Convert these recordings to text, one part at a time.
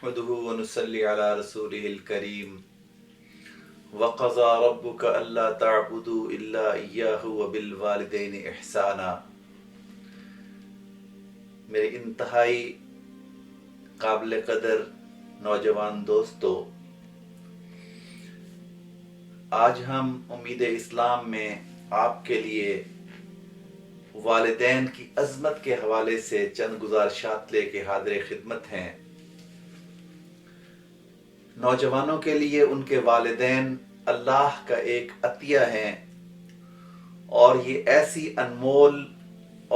نحمده ونصلي على رسوله الكريم وقضى ربك ألا تعبدوا إلا إياه وبالوالدين إحسانا۔ میرے انتہائی قابل قدر نوجوان دوستو، آج ہم امید اسلام میں آپ کے لیے والدین کی عظمت کے حوالے سے چند گزارشات لے کے حاضر خدمت ہیں۔ نوجوانوں کے لیے ان کے والدین اللہ کا ایک عطیہ ہیں، اور یہ ایسی انمول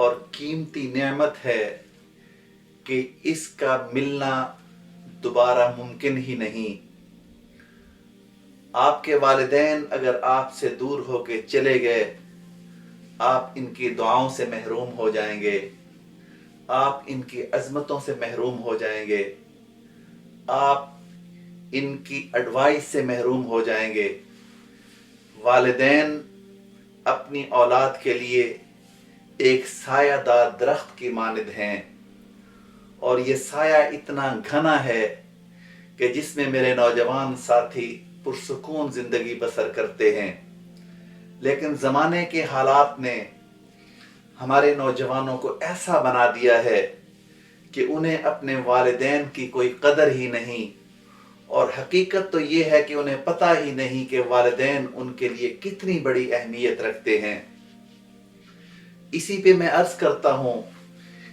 اور قیمتی نعمت ہے کہ اس کا ملنا دوبارہ ممکن ہی نہیں۔ آپ کے والدین اگر آپ سے دور ہو کے چلے گئے، آپ ان کی دعاؤں سے محروم ہو جائیں گے، آپ ان کی عظمتوں سے محروم ہو جائیں گے، آپ ان کی ایڈوائس سے محروم ہو جائیں گے۔ والدین اپنی اولاد کے لیے ایک سایہ دار درخت کی مانند ہیں، اور یہ سایہ اتنا گھنا ہے کہ جس میں میرے نوجوان ساتھی پرسکون زندگی بسر کرتے ہیں۔ لیکن زمانے کے حالات نے ہمارے نوجوانوں کو ایسا بنا دیا ہے کہ انہیں اپنے والدین کی کوئی قدر ہی نہیں، اور حقیقت تو یہ ہے کہ انہیں پتہ ہی نہیں کہ والدین ان کے لیے کتنی بڑی اہمیت رکھتے ہیں۔ اسی پہ میں عرض کرتا ہوں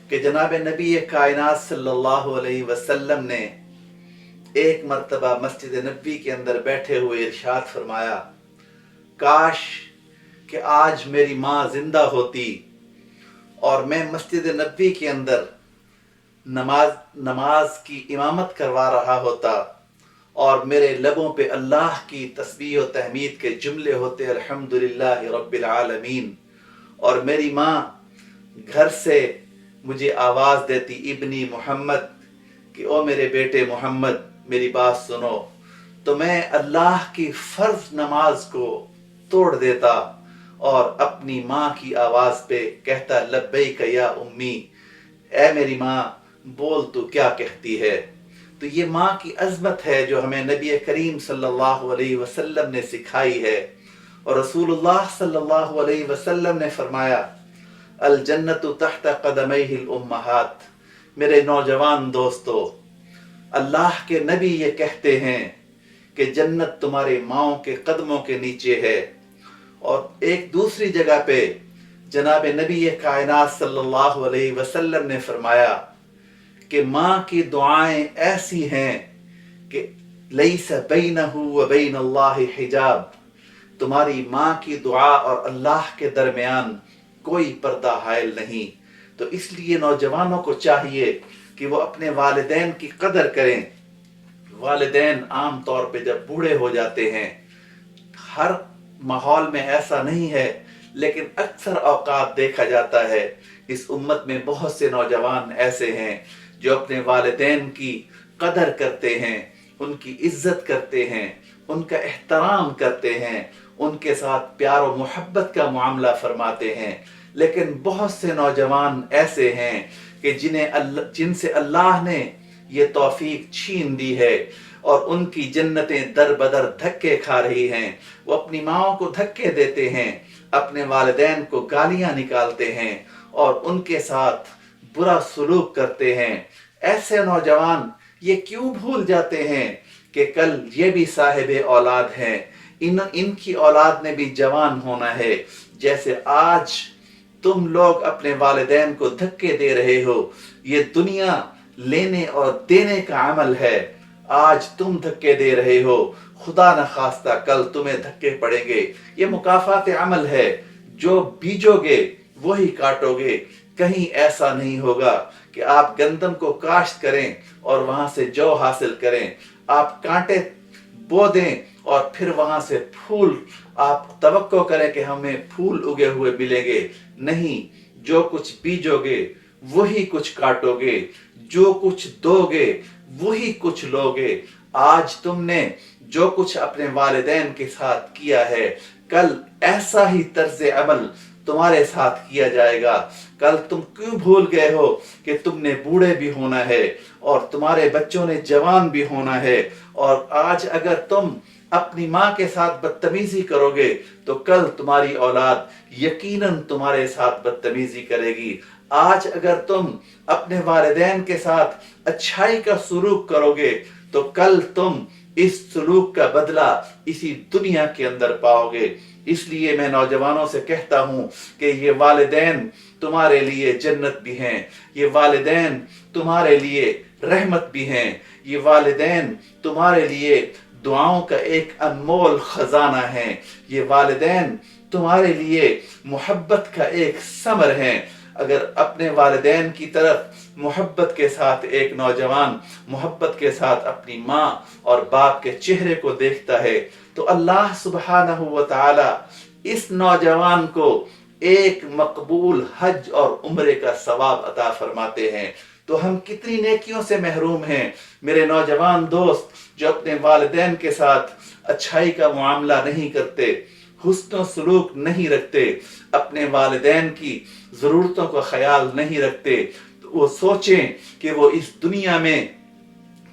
کہ جناب نبی کائنات صلی اللہ علیہ وسلم نے ایک مرتبہ مسجد نبوی کے اندر بیٹھے ہوئے ارشاد فرمایا، کاش کہ آج میری ماں زندہ ہوتی اور میں مسجد نبوی کے اندر نماز کی امامت کروا رہا ہوتا، اور میرے لبوں پہ اللہ کی تسبیح و تحمید کے جملے ہوتے الحمدللہ رب العالمین، اور میری ماں گھر سے مجھے آواز دیتی ابنی محمد، کہ او میرے بیٹے محمد میری بات سنو، تو میں اللہ کی فرض نماز کو توڑ دیتا اور اپنی ماں کی آواز پہ کہتا لبیک یا امی، اے میری ماں بول تو کیا کہتی ہے۔ تو یہ ماں کی عظمت ہے جو ہمیں نبی کریم صلی اللہ علیہ وسلم نے سکھائی ہے، اور رسول اللہ صلی اللہ علیہ وسلم نے فرمایا الجنت تحت قدمیہ الامہات۔ میرے نوجوان دوستو، اللہ کے نبی یہ کہتے ہیں کہ جنت تمہارے ماؤں کے قدموں کے نیچے ہے، اور ایک دوسری جگہ پہ جناب نبی کائنات صلی اللہ علیہ وسلم نے فرمایا کہ ماں کی دعائیں ایسی ہیں کہ لیس بینہ و بین اللہ حجاب، تمہاری ماں کی دعا اور اللہ کے درمیان کوئی پردہ حائل نہیں۔ تو اس لیے نوجوانوں کو چاہیے کہ وہ اپنے والدین کی قدر کریں۔ والدین عام طور پہ جب بوڑھے ہو جاتے ہیں، ہر ماحول میں ایسا نہیں ہے، لیکن اکثر اوقات دیکھا جاتا ہے اس امت میں بہت سے نوجوان ایسے ہیں جو اپنے والدین کی قدر کرتے ہیں، ان کی عزت کرتے ہیں، ان کا احترام کرتے ہیں، ان کے ساتھ پیار و محبت کا معاملہ فرماتے ہیں۔ لیکن بہت سے نوجوان ایسے ہیں کہ جن سے اللہ نے یہ توفیق چھین دی ہے، اور ان کی جنتیں در بدر دھکے کھا رہی ہیں۔ وہ اپنی ماؤں کو دھکے دیتے ہیں، اپنے والدین کو گالیاں نکالتے ہیں، اور ان کے ساتھ برا سلوک کرتے ہیں۔ ایسے نوجوان یہ کیوں بھول جاتے ہیں کہ کل یہ بھی صاحب اولاد ہیں، ان کی اولاد نے بھی جوان ہونا ہے۔ جیسے آج تم لوگ اپنے والدین کو دھکے دے رہے ہو، یہ دنیا لینے اور دینے کا عمل ہے۔ آج تم دھکے دے رہے ہو، خدا نخواستہ کل تمہیں دھکے پڑیں گے۔ یہ مکافات عمل ہے، جو بیجو گے وہی کاٹو گے۔ کہیں ایسا نہیں ہوگا کہ آپ گندم کو کاشت کریں اور وہاں سے جو حاصل کریں، آپ کانٹے بو دیں اور پھر وہاں سے پھول آپ توقع کریں کہ ہمیں پھول اگے ہوئے ملیں گے۔ نہیں، جو کچھ بیجو گے وہی کچھ کاٹو گے، جو کچھ دو گے وہی کچھ لو گے۔ آج تم نے جو کچھ اپنے والدین کے ساتھ کیا ہے، کل ایسا ہی طرز عمل तुम्हारे साथ किया जाएगा। कल तुम क्यों भूल गए हो कि तुमने बूढ़े भी होना है और तुम्हारे बच्चों ने जवान भी होना है। और आज अगर तुम अपनी माँ के साथ बदतमीजी करोगे तो कल तुम्हारी औलाद यकीनन तुम्हारे साथ बदतमीजी करेगी। आज अगर तुम अपने वालिदैन के साथ अच्छाई का सुलूक करोगे तो कल तुम इस सुलूक का बदला इसी दुनिया के अंदर पाओगे। इसलिए मैं नौजवानों से कहता हूं कि ये वालिदैन तुम्हारे लिए जन्नत भी हैं, ये वालिदैन तुम्हारे लिए रहमत भी हैं, ये वालिदैन तुम्हारे लिए दुआओं का एक अनमोल खजाना है, ये वालिदैन तुम्हारे लिए मोहब्बत का एक समर है। अगर अपने वालिदैन की तरफ मोहब्बत के साथ एक नौजवान मोहब्बत के साथ अपनी माँ और बाप के चेहरे को देखता है तो अल्लाह सुब्हानहू व तआला इस नौजवान को एक मकबूल हज और उम्रे का सवाब अता फरमाते हैं। तो हम कितनी नेकियों से महरूम हैं मेरे नौजवान दोस्त, जो अपने वालिदैन के साथ अच्छाई का मुआमला नहीं करते, हुस्न सलूक नहीं रखते, अपने वालिदैन की ज़रूरतों का ख्याल नहीं रखते। तो वो सोचें कि वो इस दुनिया में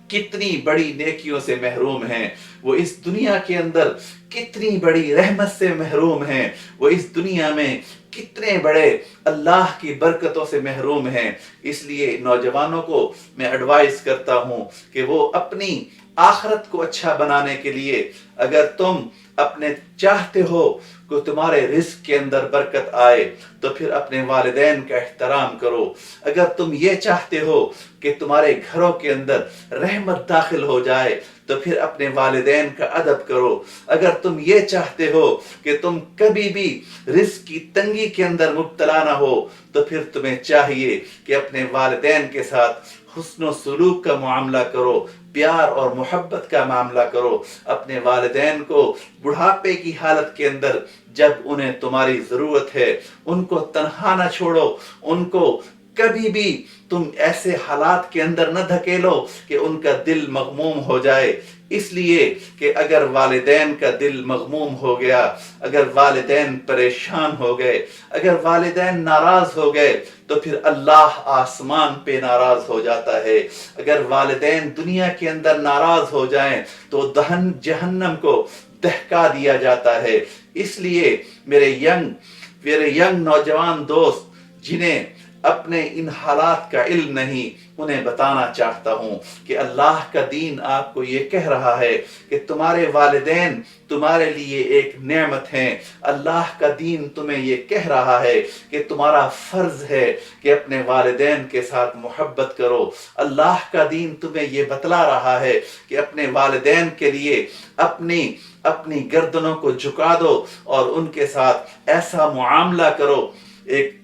कितनी बड़ी नेकियों से महरूम हैं, वो इस दुनिया के अंदर कितनी बड़ी रहमत से महरूम हैं, वो इस दुनिया में कितने बड़े अल्लाह की बरकतों से महरूम हैं। इसलिए नौजवानों को मैं एडवाइस करता हूं कि वो अपनी आखिरत को अच्छा बनाने के लिए, अगर तुम अपने चाहते हो कि तुम्हारे रिस्क के अंदर बरकत आए तो फिर अपने वालिदैन का एहतराम करो। अगर तुम ये चाहते हो कि तुम्हारे घरों के अंदर रहमत दाखिल हो जाए तो फिर अपने वालिदैन का अदब करो। अगर तुम ये चाहते हो कि तुम कभी भी रिस्क की तंगी के अंदर मुब्तला ना हो तो फिर तुम्हें चाहिए कि अपने वालिदैन के साथ हुस्न सुलूक का मामला करो, प्यार और मोहब्बत का मामला करो। अपने वालिदैन को बुढ़ापे की हालत के अंदर जब उन्हें तुम्हारी जरूरत है उनको तन्हा ना छोड़ो, उनको कभी भी तुम ऐसे हालात के अंदर न धकेलो कि उनका दिल मगमूम हो जाए। इसलिए कि अगर वालिदैन का दिल मगमूम हो गया, अगर वालिदैन परेशान हो गए, अगर वालिदैन नाराज हो गए तो फिर अल्लाह आसमान पे नाराज हो जाता है। अगर वालिदैन दुनिया के अंदर नाराज हो जाएं तो जहन्नम को दहका दिया जाता है। इसलिए मेरे यंग नौजवान दोस्त जिन्हें अपने इन हालात का इल्म नहीं, उन्हें बताना चाहता हूं कि अल्लाह का दीन आपको ये कह रहा है कि तुम्हारे वालिदैन तुम्हारे लिए एक नेमत हैं। अल्लाह का दीन तुम्हें ये कह रहा है कि तुम्हारा फर्ज है कि अपने वालिदैन के साथ मोहब्बत करो। अल्लाह का दीन तुम्हें ये बतला रहा है कि अपने वालिदैन के लिए अपनी गर्दनों को झुका दो और उनके साथ ऐसा मुआमला करो। एक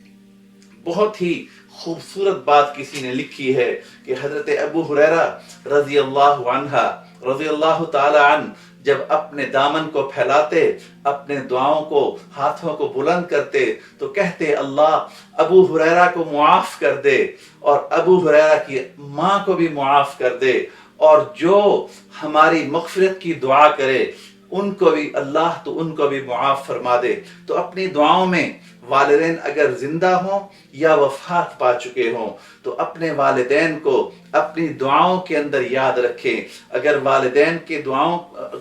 बहुत ही खूबसूरत बात किसी ने लिखी है कि हजरत अबू हुरैरा रजी अल्लाह ताला अन जब अपने दामन को फैलाते, अपने दुआओं को, हाथों को बुलंद करते तो कहते अल्लाह अबू हुरैरा को मुआफ कर दे और अबू हुरैरा की माँ को भी मुआफ कर दे, और जो हमारी मग़फ़िरत की दुआ करे उनको भी अल्लाह तो उनको भी मुआफ फरमा दे। तो अपनी दुआओं में वालिदैन अगर जिंदा हों या वफात पा चुके हों तो अपने वालिदैन को अपनी दुआओं के अंदर याद रखें। अगर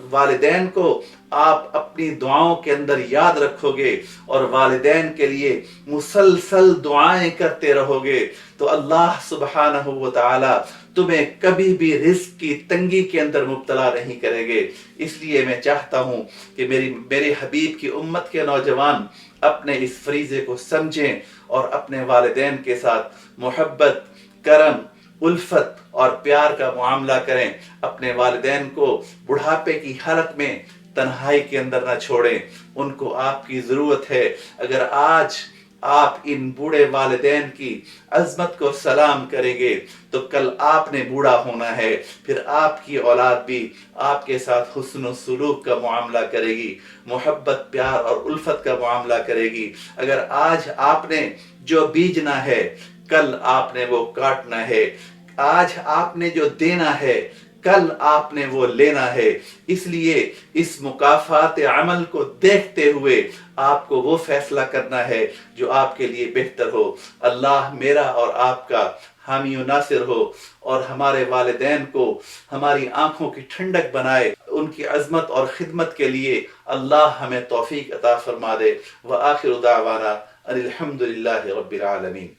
वालिदैन को आप अपनी दुआओं के अंदर याद रखोगे और वालिदैन के लिए मुसलसल दुआएं करते रहोगे तो अल्लाह सुब्हानहू व तआला तुम्हें कभी भी रिस्क की तंगी के अंदर मुब्तला नहीं करेंगे। इसलिए मैं चाहता हूं कि मेरे हबीब की उम्मत के नौजवान अपने इस फरीजे को समझें और अपने वालिदैन के साथ मोहब्बत, करम, उल्फत और प्यार का मामला करें। अपने वालिदैन को बुढ़ापे की हालत में तन्हाई के अंदर न छोड़ें, उनको आपकी ज़रूरत है। अगर आज आप इन बूढ़े वालिदैन की अजमत को सलाम करेंगे तो कल आपने बूढ़ा होना है, फिर आपकी औलाद भी आपके साथ हुस्न सुलूक का मामला करेगी, मोहब्बत, प्यार और उल्फत का मामला करेगी। अगर आज आपने जो बीजना है कल आपने वो काटना है, आज आपने जो देना है کل آپ نے وہ لینا ہے، اس لیے اس مکافات عمل کو دیکھتے ہوئے آپ کو وہ فیصلہ کرنا ہے جو آپ کے لیے بہتر ہو۔ اللہ میرا اور آپ کا حامی و ناصر ہو، اور ہمارے والدین کو ہماری آنکھوں کی ٹھنڈک بنائے، ان کی عظمت اور خدمت کے لیے اللہ ہمیں توفیق عطا فرما دے۔ وآخر دعوانا ان الحمد للہ رب العالمین۔